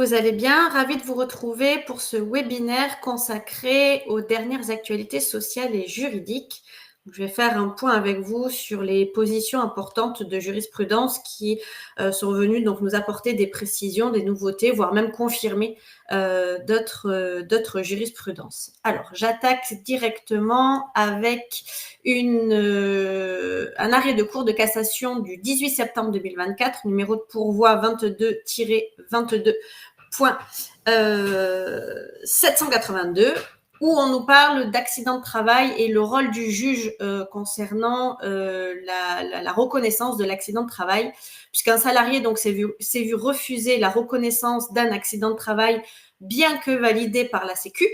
vous allez bien? Ravie de vous retrouver pour ce webinaire consacré aux dernières actualités sociales et juridiques. Je vais faire un point avec vous sur les positions importantes de jurisprudence qui sont venues donc nous apporter des précisions, des nouveautés, voire même confirmer d'autres jurisprudences. Alors, j'attaque directement avec un arrêt de cour de cassation du 18 septembre 2024, numéro de pourvoi 22-22.782, où on nous parle d'accident de travail et le rôle du juge concernant la reconnaissance de l'accident de travail, puisqu'un salarié donc s'est vu refuser la reconnaissance d'un accident de travail bien que validé par la Sécu,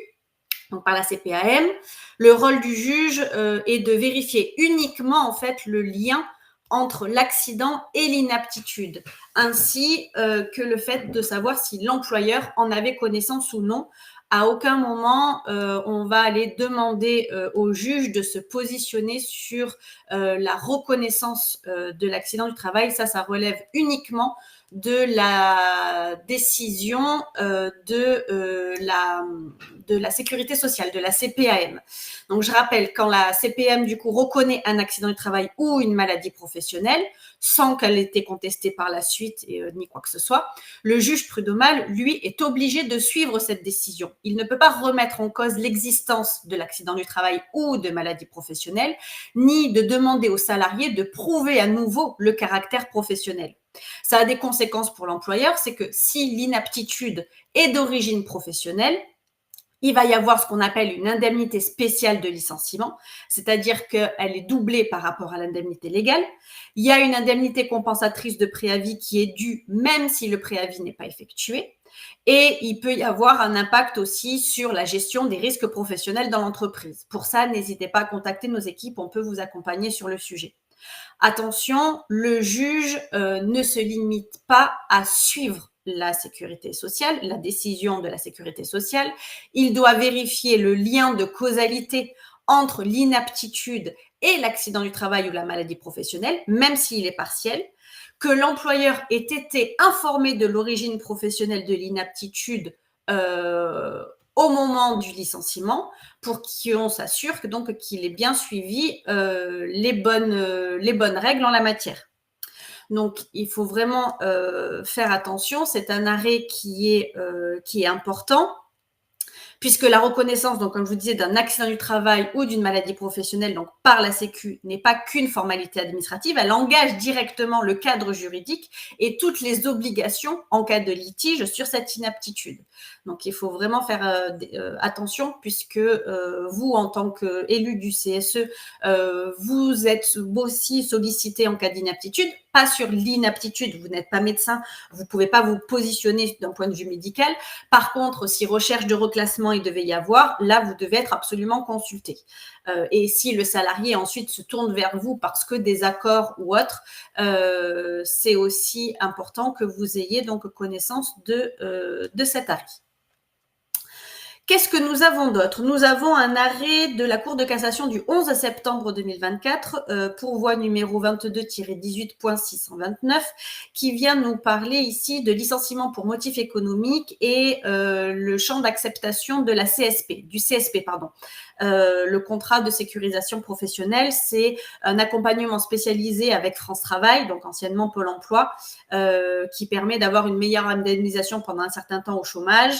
donc par la CPAM. Le rôle du juge est de vérifier uniquement en fait le lien entre l'accident et l'inaptitude, ainsi que le fait de savoir si l'employeur en avait connaissance ou non. À aucun moment, on va aller demander au juge de se positionner sur la reconnaissance de l'accident du travail. Ça relève uniquement de la décision de la sécurité sociale, de la CPAM. Donc, je rappelle, quand la CPAM, du coup, reconnaît un accident du travail ou une maladie professionnelle, sans qu'elle ait été contestée par la suite ni quoi que ce soit, le juge prud'homal, lui, est obligé de suivre cette décision. Il ne peut pas remettre en cause l'existence de l'accident du travail ou de maladie professionnelle, ni de demander aux salariés de prouver à nouveau le caractère professionnel. Ça a des conséquences pour l'employeur, c'est que si l'inaptitude est d'origine professionnelle, il va y avoir ce qu'on appelle une indemnité spéciale de licenciement, c'est-à-dire qu'elle est doublée par rapport à l'indemnité légale. Il y a une indemnité compensatrice de préavis qui est due même si le préavis n'est pas effectué. Et il peut y avoir un impact aussi sur la gestion des risques professionnels dans l'entreprise. Pour ça, n'hésitez pas à contacter nos équipes, on peut vous accompagner sur le sujet. Attention, le juge ne se limite pas à suivre la sécurité sociale, la décision de la sécurité sociale. Il doit vérifier le lien de causalité entre l'inaptitude et l'accident du travail ou la maladie professionnelle, même s'il est partiel, que l'employeur ait été informé de l'origine professionnelle de l'inaptitude au moment du licenciement, pour qu'on s'assure qu'il ait bien suivi les bonnes règles en la matière. Donc, il faut vraiment faire attention. C'est un arrêt qui est important, puisque la reconnaissance, donc comme je vous disais, d'un accident du travail ou d'une maladie professionnelle, donc par la Sécu, n'est pas qu'une formalité administrative, elle engage directement le cadre juridique et toutes les obligations en cas de litige sur cette inaptitude. Donc il faut vraiment faire attention, puisque vous, en tant qu'élu du CSE, vous êtes aussi sollicité en cas d'inaptitude, pas sur l'inaptitude, vous n'êtes pas médecin, vous ne pouvez pas vous positionner d'un point de vue médical. Par contre, si recherche de reclassement il devait y avoir, là, vous devez être absolument consulté. Et si le salarié ensuite se tourne vers vous parce que des accords ou autres, c'est aussi important que vous ayez donc connaissance de cet arrêt. Qu'est-ce que nous avons d'autre? Nous avons un arrêt de la Cour de cassation du 11 septembre 2024, pourvoi numéro 22-18.629, qui vient nous parler ici de licenciement pour motif économique et le champ d'acceptation de la CSP, du CSP, pardon. Le contrat de sécurisation professionnelle, c'est un accompagnement spécialisé avec France Travail, donc anciennement Pôle emploi, qui permet d'avoir une meilleure indemnisation pendant un certain temps au chômage.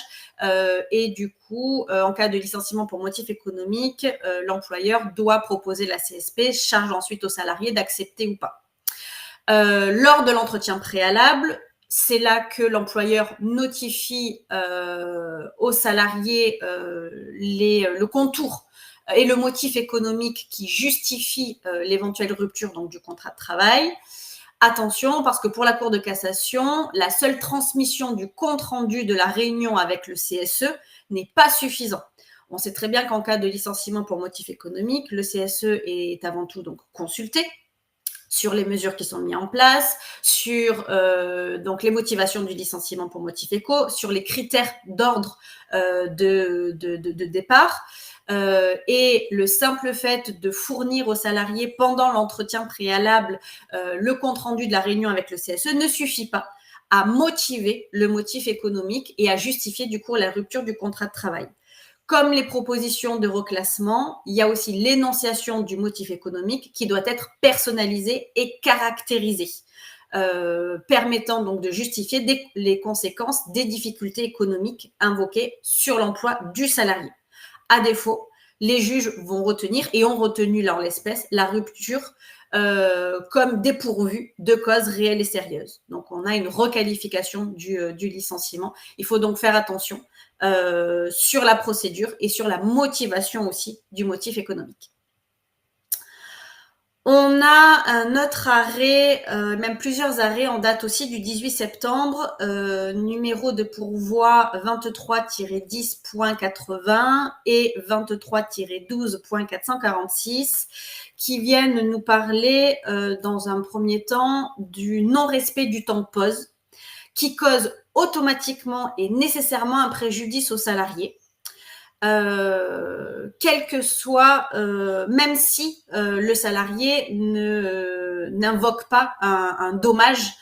Et du coup, en cas de licenciement pour motif économique, l'employeur doit proposer la CSP, charge ensuite au salarié d'accepter ou pas. Lors de l'entretien préalable, c'est là que l'employeur notifie au salarié le contour et le motif économique qui justifie l'éventuelle rupture donc, du contrat de travail. Attention, parce que pour la Cour de cassation, la seule transmission du compte-rendu de la réunion avec le CSE n'est pas suffisant. On sait très bien qu'en cas de licenciement pour motif économique, le CSE est avant tout donc consulté sur les mesures qui sont mises en place, sur donc les motivations du licenciement pour motif éco, sur les critères d'ordre de départ. Et le simple fait de fournir aux salariés pendant l'entretien préalable le compte-rendu de la réunion avec le CSE ne suffit pas à motiver le motif économique et à justifier du coup la rupture du contrat de travail. Comme les propositions de reclassement, il y a aussi l'énonciation du motif économique qui doit être personnalisée et caractérisée, permettant donc de justifier les conséquences des difficultés économiques invoquées sur l'emploi du salarié. À défaut, les juges vont retenir, et ont retenu là en l'espèce, la rupture comme dépourvue de causes réelles et sérieuses. Donc, on a une requalification du licenciement. Il faut donc faire attention sur la procédure et sur la motivation aussi du motif économique. On a un autre arrêt, même plusieurs arrêts en date aussi du 18 septembre, numéro de pourvoi 23-10.80 et 23-12.446, qui viennent nous parler, dans un premier temps, du non-respect du temps de pause, qui cause automatiquement et nécessairement un préjudice aux salariés. Quel que soit, même si le salarié n'invoque pas un dommage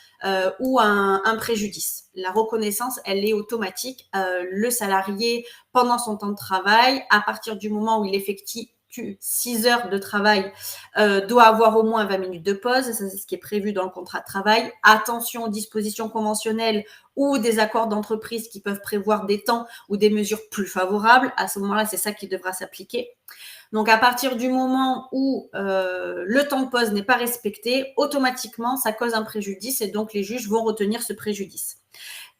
ou un préjudice. La reconnaissance, elle est automatique. Le salarié, pendant son temps de travail, à partir du moment où il effectue 6 heures de travail, doit avoir au moins 20 minutes de pause. Ça, c'est ce qui est prévu dans le contrat de travail. Attention aux dispositions conventionnelles ou des accords d'entreprise qui peuvent prévoir des temps ou des mesures plus favorables. À ce moment-là, c'est ça qui devra s'appliquer. Donc, à partir du moment où le temps de pause n'est pas respecté, automatiquement, ça cause un préjudice et donc les juges vont retenir ce préjudice.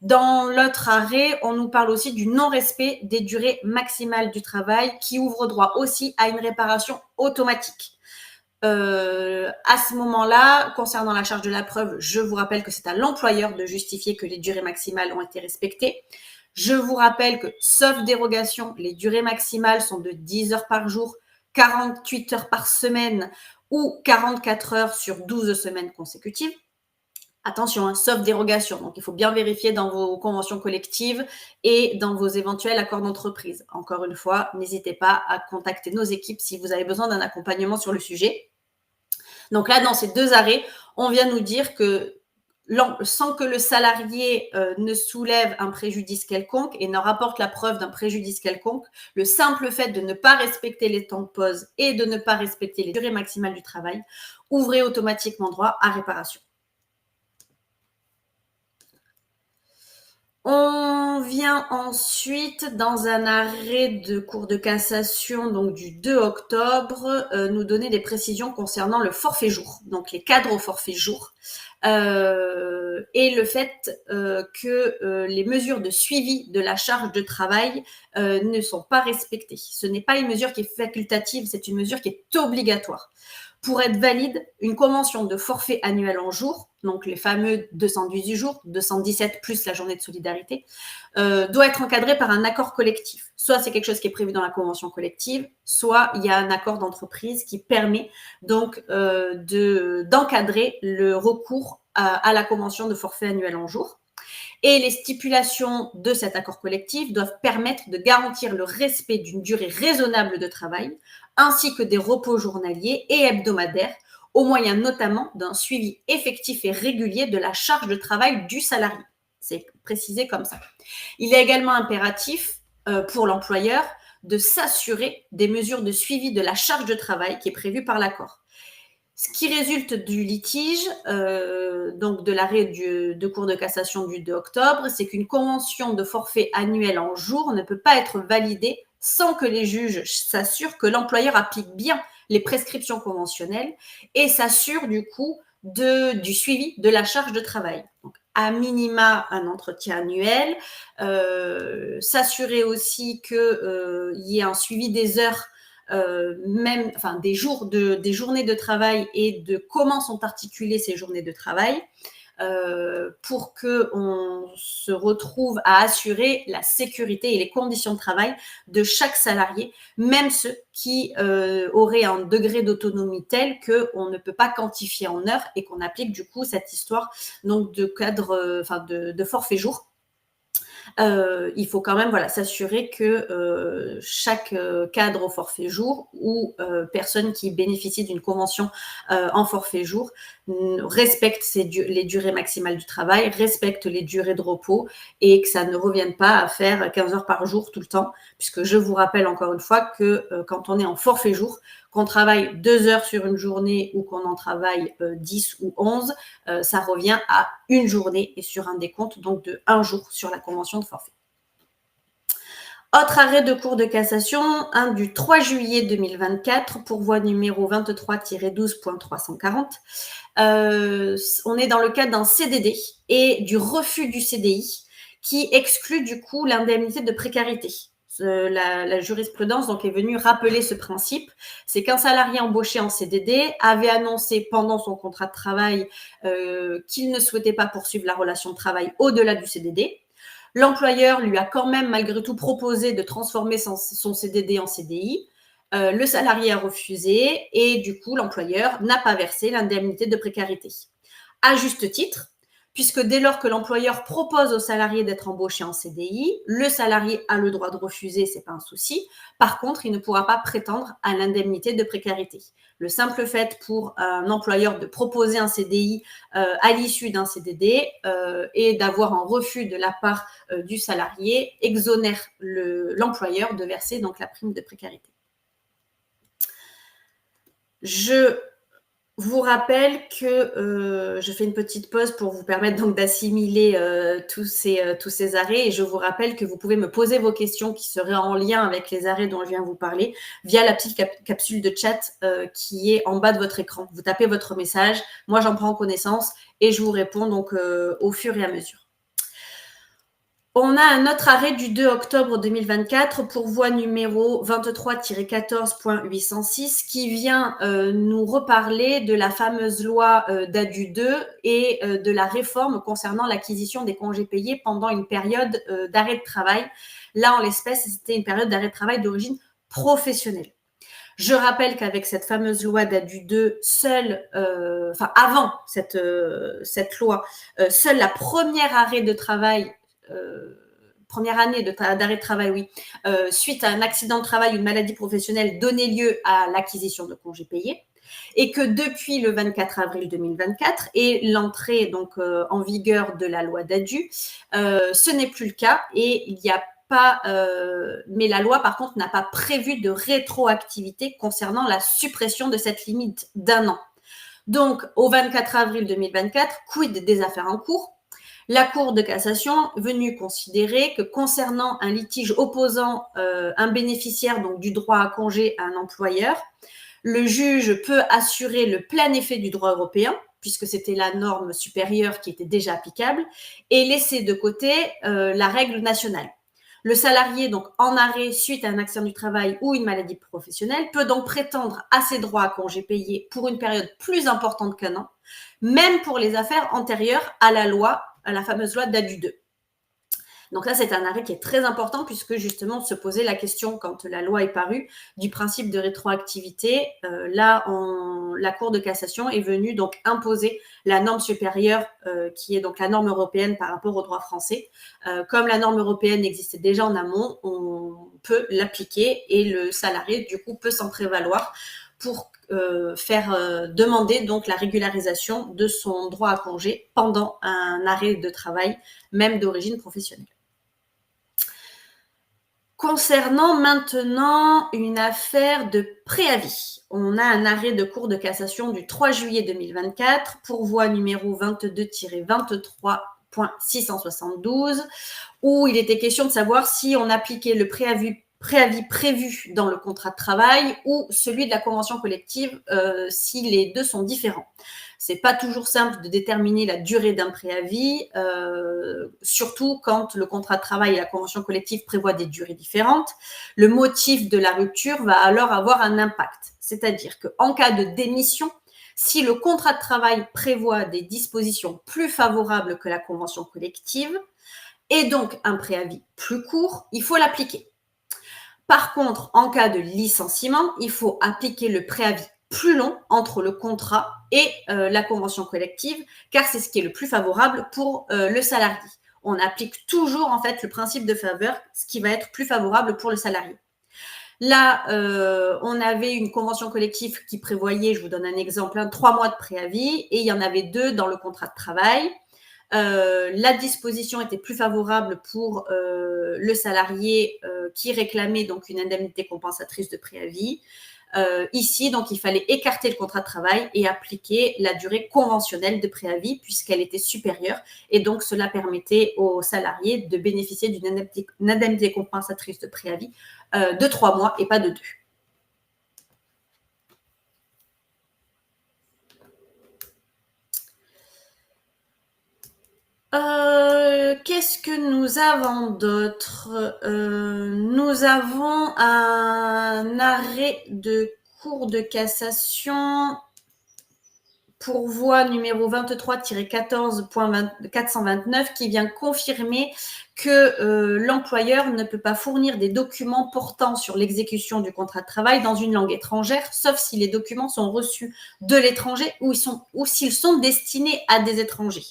Dans l'autre arrêt, on nous parle aussi du non-respect des durées maximales du travail qui ouvre droit aussi à une réparation automatique. À ce moment-là, concernant la charge de la preuve, je vous rappelle que c'est à l'employeur de justifier que les durées maximales ont été respectées. Je vous rappelle que, sauf dérogation, les durées maximales sont de 10 heures par jour, 48 heures par semaine ou 44 heures sur 12 semaines consécutives. Attention, hein, sauf dérogation. Donc, il faut bien vérifier dans vos conventions collectives et dans vos éventuels accords d'entreprise. Encore une fois, n'hésitez pas à contacter nos équipes si vous avez besoin d'un accompagnement sur le sujet. Donc là, dans ces deux arrêts, on vient nous dire que sans que le salarié ne soulève un préjudice quelconque et ne rapporte la preuve d'un préjudice quelconque, le simple fait de ne pas respecter les temps de pause et de ne pas respecter les durées maximales du travail ouvrait automatiquement droit à réparation. On vient ensuite, dans un arrêt de Cour de cassation donc du 2 octobre, nous donner des précisions concernant le forfait jour, donc les cadres au forfait jour, et le fait que les mesures de suivi de la charge de travail ne sont pas respectées. Ce n'est pas une mesure qui est facultative, c'est une mesure qui est obligatoire. Pour être valide, une convention de forfait annuel en jours, donc les fameux 218 jours, 217 plus la journée de solidarité, doit être encadrée par un accord collectif. Soit c'est quelque chose qui est prévu dans la convention collective, soit il y a un accord d'entreprise qui permet donc d'encadrer le recours à la convention de forfait annuel en jours. Et les stipulations de cet accord collectif doivent permettre de garantir le respect d'une durée raisonnable de travail, ainsi que des repos journaliers et hebdomadaires, au moyen notamment d'un suivi effectif et régulier de la charge de travail du salarié. C'est précisé comme ça. Il est également impératif pour l'employeur de s'assurer des mesures de suivi de la charge de travail qui est prévue par l'accord. Ce qui résulte du litige, donc de l'arrêt de Cour de cassation du 2 octobre, c'est qu'une convention de forfait annuel en jours ne peut pas être validée sans que les juges s'assurent que l'employeur applique bien les prescriptions conventionnelles et s'assure du coup du suivi de la charge de travail. Donc, à minima, un entretien annuel, s'assurer aussi qu'il y ait un suivi des heures des journées de travail et de comment sont articulées ces journées de travail pour qu'on se retrouve à assurer la sécurité et les conditions de travail de chaque salarié, même ceux qui auraient un degré d'autonomie tel qu'on ne peut pas quantifier en heures et qu'on applique du coup cette histoire donc de cadre, de forfait jour. il faut quand même s'assurer que chaque cadre au forfait jour ou personne qui bénéficie d'une convention en forfait jour respecte les durées maximales du travail, respecte les durées de repos et que ça ne revienne pas à faire 15 heures par jour tout le temps, puisque je vous rappelle encore une fois que quand on est en forfait jour, qu'on travaille 2 heures sur une journée ou qu'on en travaille 10 ou 11, ça revient à une journée et sur un décompte donc de 1 jour sur la convention de forfait. Autre arrêt de Cour de cassation, du 3 juillet 2024, pourvoi numéro 23-12.340. On est dans le cadre d'un CDD et du refus du CDI qui exclut du coup l'indemnité de précarité. La jurisprudence donc est venue rappeler ce principe, c'est qu'un salarié embauché en CDD avait annoncé pendant son contrat de travail qu'il ne souhaitait pas poursuivre la relation de travail au-delà du CDD. L'employeur lui a quand même malgré tout proposé de transformer son CDD en CDI. Le salarié a refusé et du coup, l'employeur n'a pas versé l'indemnité de précarité. À juste titre, puisque dès lors que l'employeur propose au salarié d'être embauché en CDI, le salarié a le droit de refuser, c'est pas un souci. Par contre, il ne pourra pas prétendre à l'indemnité de précarité. Le simple fait pour un employeur de proposer un CDI à l'issue d'un CDD et d'avoir un refus de la part du salarié exonère l'employeur de verser donc la prime de précarité. Je vous rappelle que je fais une petite pause pour vous permettre donc d'assimiler tous ces arrêts et je vous rappelle que vous pouvez me poser vos questions qui seraient en lien avec les arrêts dont je viens vous parler via la petite capsule de chat qui est en bas de votre écran. Vous tapez votre message, moi j'en prends connaissance et je vous réponds donc au fur et à mesure. On a un autre arrêt du 2 octobre 2024, pourvoi numéro 23-14.806, qui vient nous reparler de la fameuse loi d'ADU 2 et de la réforme concernant l'acquisition des congés payés pendant une période d'arrêt de travail. Là, en l'espèce, c'était une période d'arrêt de travail d'origine professionnelle. Je rappelle qu'avec cette fameuse loi d'ADU 2, avant cette loi, seule la première arrêt de travail première année d'arrêt de travail, suite à un accident de travail ou une maladie professionnelle donnait lieu à l'acquisition de congés payés et que depuis le 24 avril 2024 et l'entrée donc en vigueur de la loi d'ADU, ce n'est plus le cas et il n'y a pas, mais la loi par contre n'a pas prévu de rétroactivité concernant la suppression de cette limite d'1 an. Donc au 24 avril 2024, quid des affaires en cours? La Cour de cassation est venue considérer que concernant un litige opposant un bénéficiaire donc, du droit à congé à un employeur, le juge peut assurer le plein effet du droit européen, puisque c'était la norme supérieure qui était déjà applicable, et laisser de côté la règle nationale. Le salarié, donc en arrêt suite à un accident du travail ou une maladie professionnelle, peut donc prétendre à ses droits à congé payé pour une période plus importante qu'1 an, même pour les affaires antérieures à la fameuse loi d'ADU 2. Donc là, c'est un arrêt qui est très important puisque justement, on se posait la question quand la loi est parue du principe de rétroactivité. La Cour de cassation est venue donc imposer la norme supérieure qui est donc la norme européenne par rapport au droit français. Comme la norme européenne existait déjà en amont, on peut l'appliquer et le salarié du coup peut s'en prévaloir pour faire demander donc la régularisation de son droit à congé pendant un arrêt de travail, même d'origine professionnelle. Concernant maintenant une affaire de préavis, on a un arrêt de Cour de cassation du 3 juillet 2024, pourvoi numéro 22-23.672, où il était question de savoir si on appliquait le préavis prévu dans le contrat de travail ou celui de la convention collective si les deux sont différents. C'est pas toujours simple de déterminer la durée d'un préavis, surtout quand le contrat de travail et la convention collective prévoient des durées différentes. Le motif de la rupture va alors avoir un impact. C'est-à-dire qu'en cas de démission, si le contrat de travail prévoit des dispositions plus favorables que la convention collective et donc un préavis plus court, il faut l'appliquer. Par contre, en cas de licenciement, il faut appliquer le préavis plus long entre le contrat et la convention collective, car c'est ce qui est le plus favorable pour le salarié. on applique toujours en fait le principe de faveur, ce qui va être plus favorable pour le salarié. Là, on avait une convention collective qui prévoyait, je vous donne un exemple, 3 mois de préavis, et il y en avait 2 dans le contrat de travail. La disposition était plus favorable pour le salarié qui réclamait donc une indemnité compensatrice de préavis. Ici, donc, il fallait écarter le contrat de travail et appliquer la durée conventionnelle de préavis puisqu'elle était supérieure. Et donc, cela permettait aux salariés de bénéficier d'une indemnité compensatrice de préavis de 3 mois et pas de 2. Qu'est-ce que nous avons d'autre? Nous avons un arrêt de Cour de cassation, pourvoi numéro 23-14.429 qui vient confirmer que l'employeur ne peut pas fournir des documents portant sur l'exécution du contrat de travail dans une langue étrangère, sauf si les documents sont reçus de l'étranger ou s'ils sont destinés à des étrangers.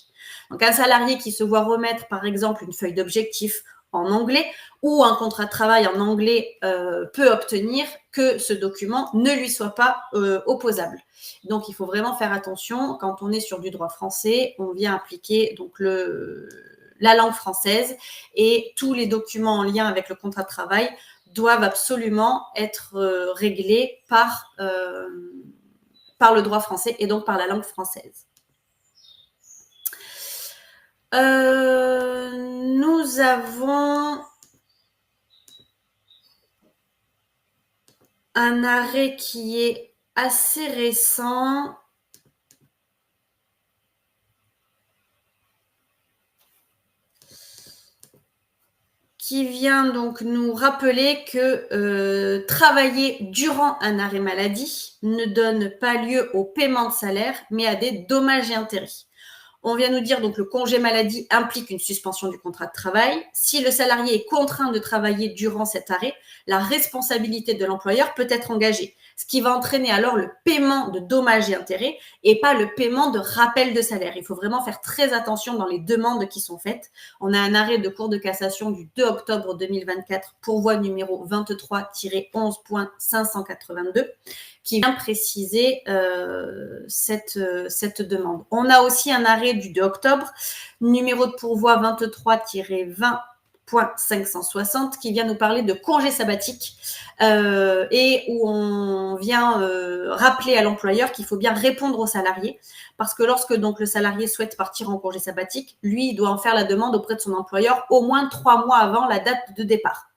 Donc, un salarié qui se voit remettre, par exemple, une feuille d'objectif en anglais ou un contrat de travail en anglais peut obtenir que ce document ne lui soit pas opposable. Donc, il faut vraiment faire attention. Quand on est sur du droit français, on vient appliquer donc la langue française et tous les documents en lien avec le contrat de travail doivent absolument être réglés par le droit français et donc par la langue française. Nous avons un arrêt qui est assez récent. Qui vient donc nous rappeler que travailler durant un arrêt maladie ne donne pas lieu au paiement de salaire, mais à des dommages et intérêts. On vient nous dire donc le congé maladie implique une suspension du contrat de travail. Si le salarié est contraint de travailler durant cet arrêt, la responsabilité de l'employeur peut être engagée, ce qui va entraîner alors le paiement de dommages et intérêts et pas le paiement de rappel de salaire. Il faut vraiment faire très attention dans les demandes qui sont faites. On a un arrêt de Cour de cassation du 2 octobre 2024, pourvoi numéro 23-11.582, qui vient préciser cette demande. On a aussi un arrêt du 2 octobre, numéro de pourvoi 23-20.560, qui vient nous parler de congé sabbatique et où on vient rappeler à l'employeur qu'il faut bien répondre aux salariés parce que lorsque donc le salarié souhaite partir en congé sabbatique, lui, il doit en faire la demande auprès de son employeur au moins 3 mois avant la date de départ.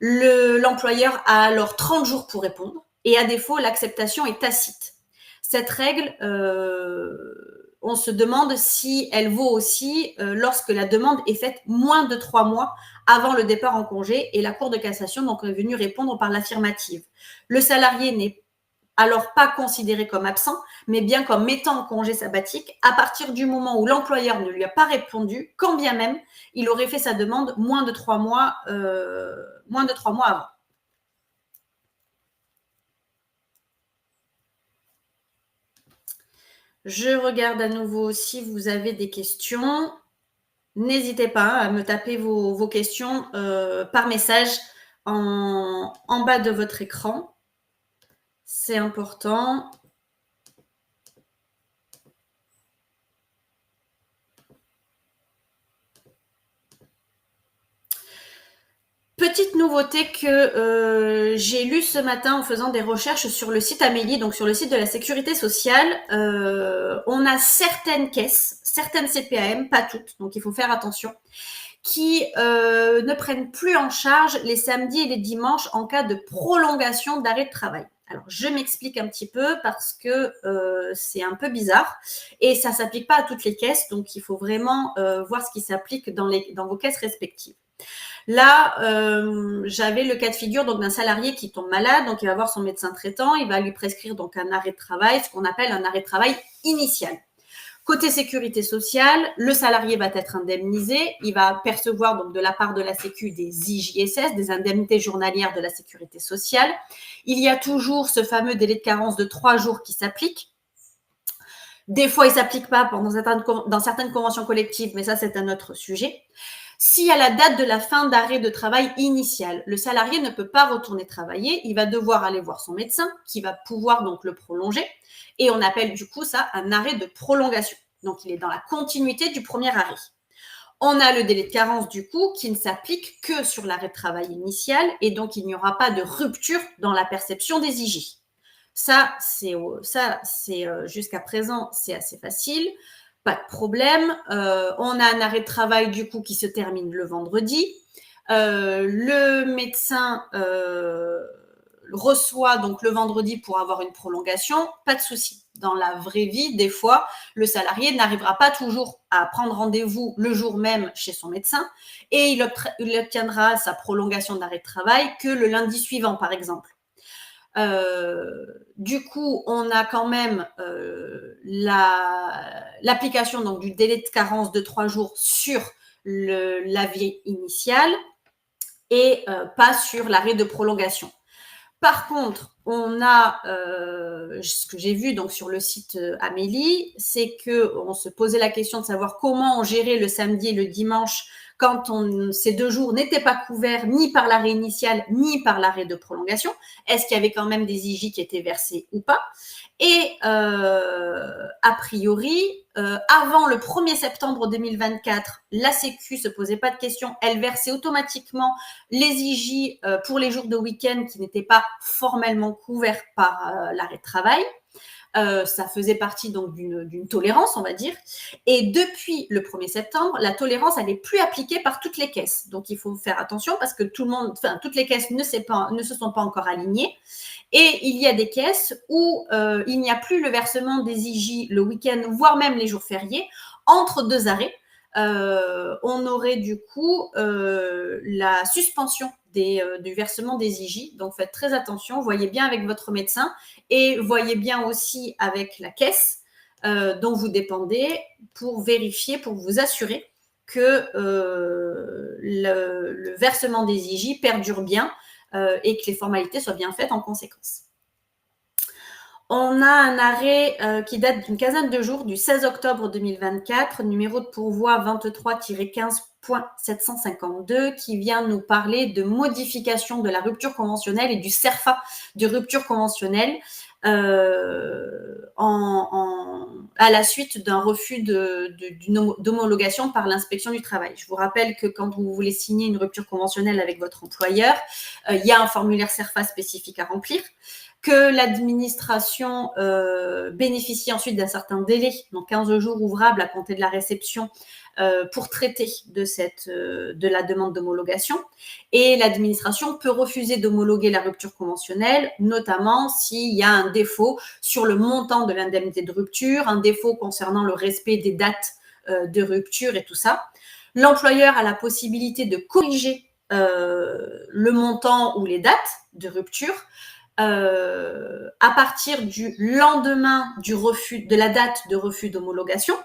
L'employeur a alors 30 jours pour répondre et à défaut, l'acceptation est tacite. Cette règle, on se demande si elle vaut aussi lorsque la demande est faite moins de 3 mois avant le départ en congé et la Cour de cassation donc, est venue répondre par l'affirmative. Le salarié n'est alors pas considéré comme absent, mais bien comme étant en congé sabbatique à partir du moment où l'employeur ne lui a pas répondu, quand bien même il aurait fait sa demande moins de 3 mois avant. Je regarde à nouveau si vous avez des questions. N'hésitez pas à me taper vos questions par message en bas de votre écran. C'est important. Petite nouveauté que j'ai lue ce matin en faisant des recherches sur le site Amélie, donc sur le site de la Sécurité sociale. On a certaines caisses, certaines CPAM, pas toutes, donc il faut faire attention, qui ne prennent plus en charge les samedis et les dimanches en cas de prolongation d'arrêt de travail. Alors, je m'explique un petit peu parce que c'est un peu bizarre et ça ne s'applique pas à toutes les caisses, donc il faut vraiment voir ce qui s'applique dans vos caisses respectives. Là, j'avais le cas de figure donc d'un salarié qui tombe malade, donc il va voir son médecin traitant, il va lui prescrire donc un arrêt de travail, ce qu'on appelle un arrêt de travail initial. Côté sécurité sociale, le salarié va être indemnisé, il va percevoir donc de la part de la Sécu des IJSS, des indemnités journalières de la sécurité sociale. Il y a toujours ce fameux délai de carence de 3 jours qui s'applique. Des fois, ils ne s'appliquent pas dans certaines conventions collectives, mais ça, c'est un autre sujet. Si à la date de la fin d'arrêt de travail initial, le salarié ne peut pas retourner travailler, il va devoir aller voir son médecin qui va pouvoir donc le prolonger. Et on appelle du coup ça un arrêt de prolongation. Donc, il est dans la continuité du premier arrêt. On a le délai de carence du coup qui ne s'applique que sur l'arrêt de travail initial et donc il n'y aura pas de rupture dans la perception des IJ. Ça, c'est jusqu'à présent, c'est assez facile, pas de problème. On a un arrêt de travail du coup qui se termine le vendredi. Le médecin reçoit donc le vendredi pour avoir une prolongation, pas de souci. Dans la vraie vie, des fois, le salarié n'arrivera pas toujours à prendre rendez-vous le jour même chez son médecin et il obtiendra sa prolongation d'arrêt de travail que le lundi suivant, par exemple. Du coup, on a quand même l'application donc du délai de carence de 3 jours sur l'avis initial et pas sur l'arrêt de prolongation. Par contre, on a ce que j'ai vu donc sur le site Amélie, c'est qu'on se posait la question de savoir comment on gérait le samedi et le dimanche quand ces 2 jours n'étaient pas couverts ni par l'arrêt initial ni par l'arrêt de prolongation. Est-ce qu'il y avait quand même des IJ qui étaient versés ou pas? Et a priori, avant le 1er septembre 2024, la Sécu se posait pas de questions. Elle versait automatiquement les IJ pour les jours de week-end qui n'étaient pas formellement couverts par l'arrêt de travail. Ça faisait partie donc d'une tolérance, on va dire. Et depuis le 1er septembre, la tolérance, elle n'est plus appliquée par toutes les caisses. Donc, il faut faire attention parce que toutes les caisses ne se sont pas encore alignées. Et il y a des caisses où il n'y a plus le versement des IJ le week-end, voire même les jours fériés, entre 2 arrêts. On aurait du coup la suspension du versement des IJ. Donc, faites très attention, voyez bien avec votre médecin et voyez bien aussi avec la caisse dont vous dépendez pour vérifier, pour vous assurer que le versement des IJ perdure bien et que les formalités soient bien faites en conséquence. On a un arrêt qui date d'une quinzaine de jours du 16 octobre 2024, numéro de pourvoi 23-15.752, qui vient nous parler de modification de la rupture conventionnelle et du CERFA de rupture conventionnelle à la suite d'un refus d'homologation par l'inspection du travail. Je vous rappelle que quand vous voulez signer une rupture conventionnelle avec votre employeur, il y a un formulaire CERFA spécifique à remplir, que l'administration bénéficie ensuite d'un certain délai, donc 15 jours ouvrables à compter de la réception, pour traiter de la demande d'homologation. Et l'administration peut refuser d'homologuer la rupture conventionnelle, notamment s'il y a un défaut sur le montant de l'indemnité de rupture, un défaut concernant le respect des dates de rupture et tout ça. L'employeur a la possibilité de corriger le montant ou les dates de rupture à partir du lendemain de la date de refus d'homologation.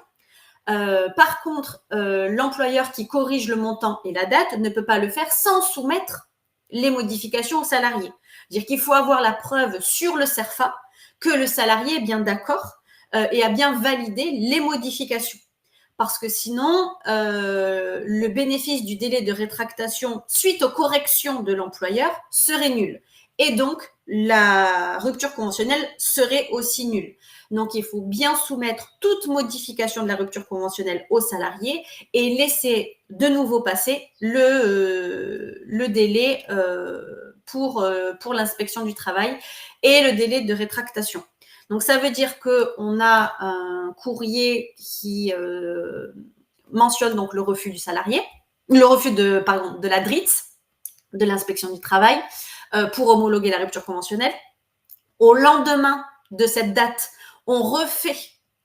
Par contre, l'employeur qui corrige le montant et la date ne peut pas le faire sans soumettre les modifications au salarié. C'est-à-dire qu'il faut avoir la preuve sur le CERFA que le salarié est bien d'accord et a bien validé les modifications. Parce que sinon, le bénéfice du délai de rétractation suite aux corrections de l'employeur serait nul. Et donc, la rupture conventionnelle serait aussi nulle. Donc, il faut bien soumettre toute modification de la rupture conventionnelle au salarié et laisser de nouveau passer le délai pour l'inspection du travail et le délai de rétractation. Donc, ça veut dire qu'on a un courrier qui mentionne donc le refus du salarié, le refus de la DRITS, de l'inspection du travail, pour homologuer la rupture conventionnelle. Au lendemain de cette date, on refait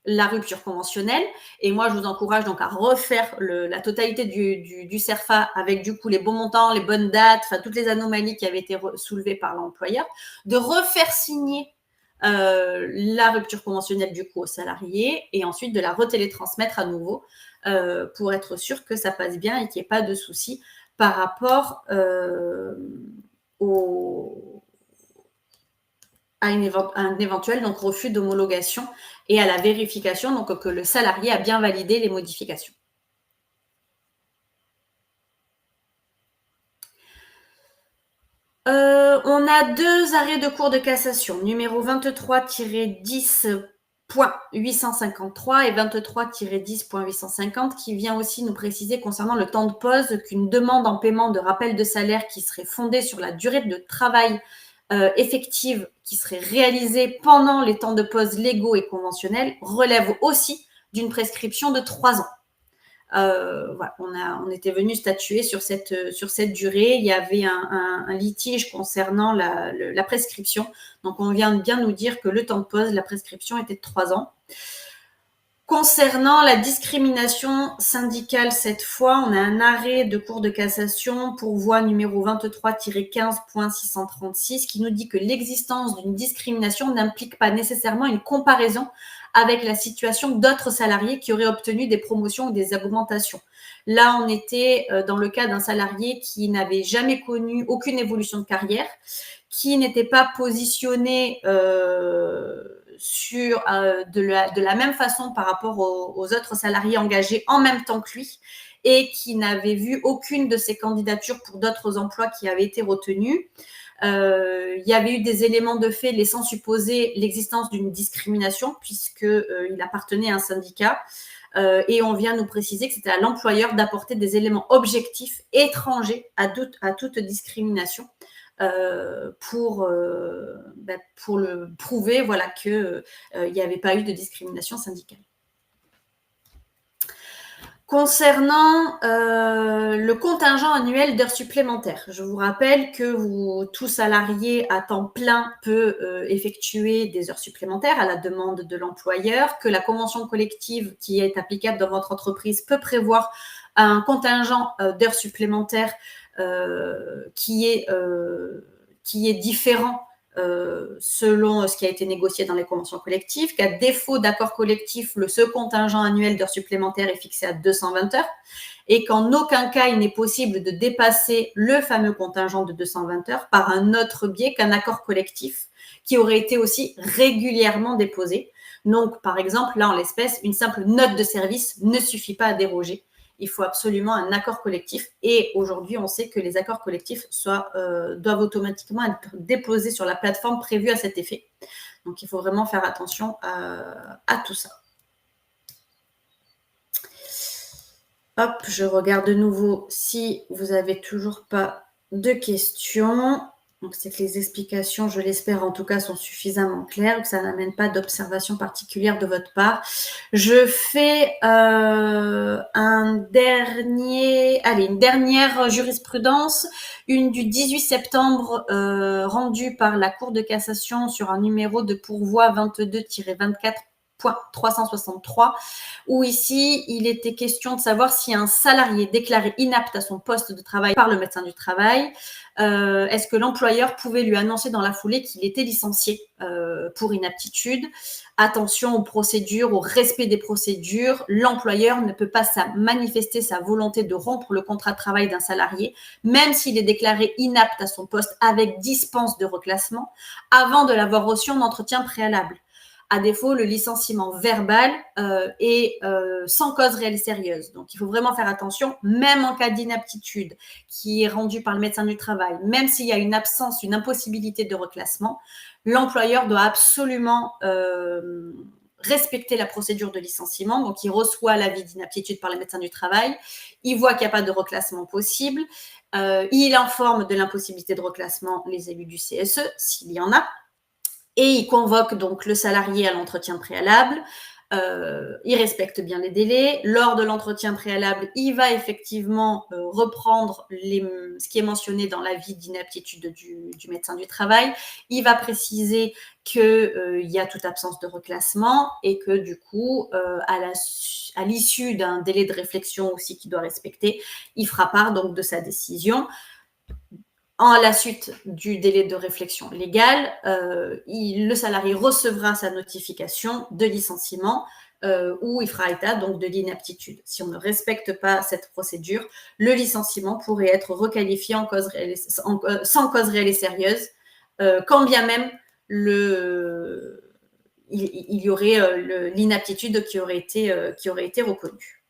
la rupture conventionnelle. Et moi, je vous encourage donc à refaire la totalité du CERFA avec du coup les bons montants, les bonnes dates, enfin toutes les anomalies qui avaient été soulevées par l'employeur, de refaire signer la rupture conventionnelle du coup au salarié et ensuite de la retélétransmettre à nouveau pour être sûr que ça passe bien et qu'il n'y ait pas de soucis par rapport à un éventuel donc, refus d'homologation et à la vérification donc, que le salarié a bien validé les modifications. On a 2 arrêts de Cour de cassation, numéro 23-10.853 et 23-10.850, qui vient aussi nous préciser concernant le temps de pause qu'une demande en paiement de rappel de salaire qui serait fondée sur la durée de travail effective qui serait réalisée pendant les temps de pause légaux et conventionnels relève aussi d'une prescription de 3 ans. Voilà, on était venu statuer sur cette durée. Il y avait un litige concernant la prescription. Donc, on vient bien nous dire que le temps de pause, la prescription était de 3 ans. Concernant la discrimination syndicale, cette fois, on a un arrêt de Cour de cassation pour voie numéro 23-15.636 qui nous dit que l'existence d'une discrimination n'implique pas nécessairement une comparaison avec la situation d'autres salariés qui auraient obtenu des promotions ou des augmentations. Là, on était dans le cas d'un salarié qui n'avait jamais connu aucune évolution de carrière, qui n'était pas positionné de la même façon par rapport aux autres salariés engagés en même temps que lui et qui n'avait vu aucune de ses candidatures pour d'autres emplois qui avaient été retenues. Il y avait eu des éléments de fait laissant supposer l'existence d'une discrimination puisqu'il appartenait à un syndicat. Et on vient nous préciser que c'était à l'employeur d'apporter des éléments objectifs étrangers à toute discrimination pour le prouver voilà, qu'il n'y avait pas eu de discrimination syndicale. Concernant le contingent annuel d'heures supplémentaires, je vous rappelle que tout salarié à temps plein peut effectuer des heures supplémentaires à la demande de l'employeur, que la convention collective qui est applicable dans votre entreprise peut prévoir un contingent d'heures supplémentaires qui est différent selon ce qui a été négocié dans les conventions collectives, qu'à défaut d'accord collectif, ce contingent annuel d'heures supplémentaires est fixé à 220 heures et qu'en aucun cas il n'est possible de dépasser le fameux contingent de 220 heures par un autre biais qu'un accord collectif qui aurait été aussi régulièrement déposé. Donc, par exemple, là en l'espèce, une simple note de service ne suffit pas à déroger. Il faut absolument un accord collectif. Et aujourd'hui, on sait que les accords collectifs doivent automatiquement être déposés sur la plateforme prévue à cet effet. Donc, il faut vraiment faire attention à tout ça. Hop, je regarde de nouveau si vous n'avez toujours pas de questions. Donc, c'est que les explications, je l'espère en tout cas, sont suffisamment claires, que ça n'amène pas d'observation particulière de votre part. Je fais une dernière jurisprudence, une du 18 septembre rendue par la Cour de cassation sur un numéro de pourvoi 22-24.363, où ici, il était question de savoir si un salarié déclaré inapte à son poste de travail par le médecin du travail, est-ce que l'employeur pouvait lui annoncer dans la foulée qu'il était licencié pour inaptitude. Attention aux procédures, au respect des procédures. L'employeur ne peut pas manifester sa volonté de rompre le contrat de travail d'un salarié, même s'il est déclaré inapte à son poste avec dispense de reclassement, avant de l'avoir reçu en entretien préalable. À défaut, le licenciement verbal est sans cause réelle et sérieuse. Donc, il faut vraiment faire attention, même en cas d'inaptitude qui est rendue par le médecin du travail, même s'il y a une absence, une impossibilité de reclassement, l'employeur doit absolument respecter la procédure de licenciement. Donc, il reçoit l'avis d'inaptitude par le médecin du travail, il voit qu'il n'y a pas de reclassement possible, il informe de l'impossibilité de reclassement les élus du CSE, s'il y en a, et il convoque donc le salarié à l'entretien préalable. Il respecte bien les délais. Lors de l'entretien préalable, il va effectivement reprendre ce qui est mentionné dans l'avis d'inaptitude du médecin du travail. Il va préciser qu'il y a toute absence de reclassement et que du coup, à l'issue d'un délai de réflexion aussi qu'il doit respecter, il fera part donc de sa décision. À la suite du délai de réflexion légale, le salarié recevra sa notification de licenciement où il fera état donc de l'inaptitude. Si on ne respecte pas cette procédure, le licenciement pourrait être requalifié sans cause réelle et sérieuse, quand bien même il y aurait l'inaptitude qui aurait été reconnue.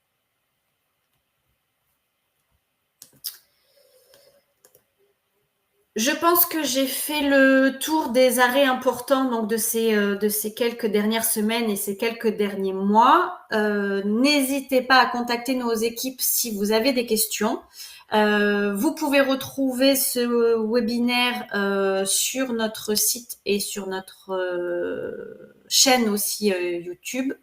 Je pense que j'ai fait le tour des arrêts importants donc de ces quelques dernières semaines et ces quelques derniers mois. N'hésitez pas à contacter nos équipes si vous avez des questions. Vous pouvez retrouver ce webinaire sur notre site et sur notre chaîne aussi YouTube.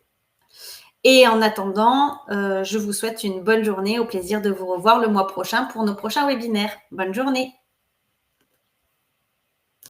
Et en attendant, je vous souhaite une bonne journée. Au plaisir de vous revoir le mois prochain pour nos prochains webinaires. Bonne journée.